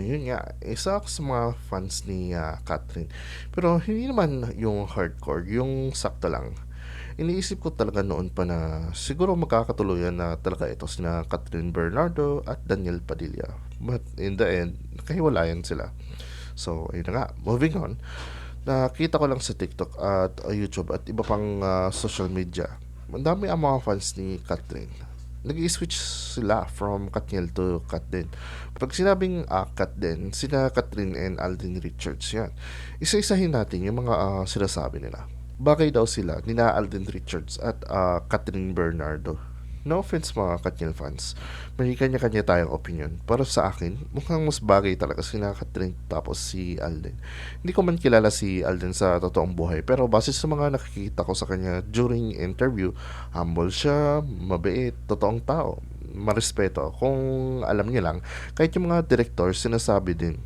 Yun nga, isa ako sa mga fans ni Catherine. Pero hindi naman yung hardcore, yung sakto lang. Iniisip ko talaga noon pa na siguro magkakatuluyan na talaga ito sina Catherine Bernardo at Daniel Padilla. But in the end, nakahiwalayan sila. So, ayun na nga, moving on. Nakita ko lang sa TikTok at YouTube at iba pang social media. Ang ang mga fans ni Catherine. Nag-i-switch sila from Katniel to Kat din. Pag sinabing Kat din, sina Catherine and Alden Richards yan. Isa-isahin natin yung mga sinasabi nila. Bagay daw sila nina Alden Richards at Catherine Bernardo. No offense mga Katniel fans. May kanya-kanya tayong opinion. Para sa akin, mukhang mas bagay talaga sina Catherine tapos si Alden. Hindi ko man kilala si Alden sa totoong buhay pero base sa mga nakikita ko sa kanya during interview, humble siya, mabait, totoong tao, marespeto. Kung alam niya lang, kahit yung mga director sinasabi din,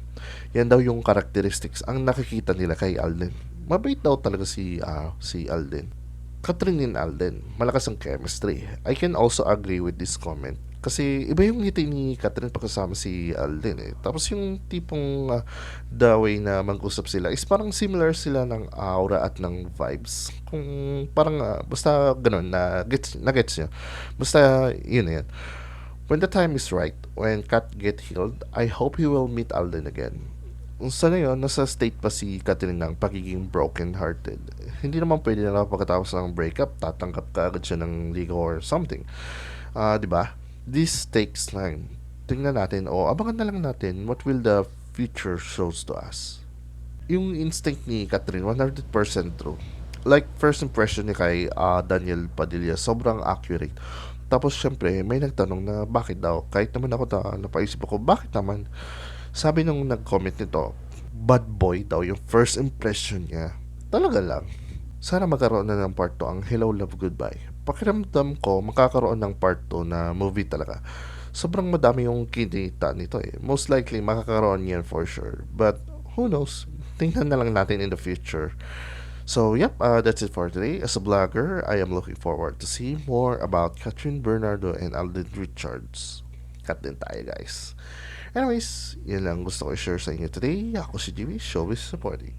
yan daw yung characteristics ang nakikita nila kay Alden. Mabait daw talaga si Alden. Catherine and Alden, malakas ang chemistry. I can also agree with this comment. Kasi iba yung ngiti ni Catherine pagkasama si Alden eh. Tapos yung tipong the way na mag-usap sila is parang similar sila ng aura at ng vibes. Kung parang basta ganun na gets niya. Basta yun yan. When the time is right, when Kat get healed, I hope he will meet Alden again. Sa ngayon, nasa state pa si Catherine ng pagiging broken-hearted. Hindi naman pwede na pagkatapos ng breakup, tatanggap ka agad siya ng ligaw or something. Di ba? This takes time. Tingnan natin o abangan na lang natin what will the future shows to us. Yung instinct ni Catherine, 100% true. Like, first impression ni kay Daniel Padilla, sobrang accurate. Tapos, syempre, may nagtanong na bakit daw. Kahit naman ako napaisip ako, bakit naman? Sabi nung nag-comment nito, bad boy daw yung first impression niya. Talaga lang. Sana magkaroon na ng part 2 ang Hello Love Goodbye. Pakiramdam ko makakaroon ng part 2 na movie talaga. Sobrang madami yung kinita nito eh. Most likely makakaroon yan for sure. But who knows? Tingnan na lang natin in the future. That's it for today. As a blogger, I am looking forward to see more about Catherine Bernardo and Alden Richards. Cut din tayo guys. Anyways, yun lang gusto ko i-share sa inyo today. Ako si Jimmy, showbiz supporting.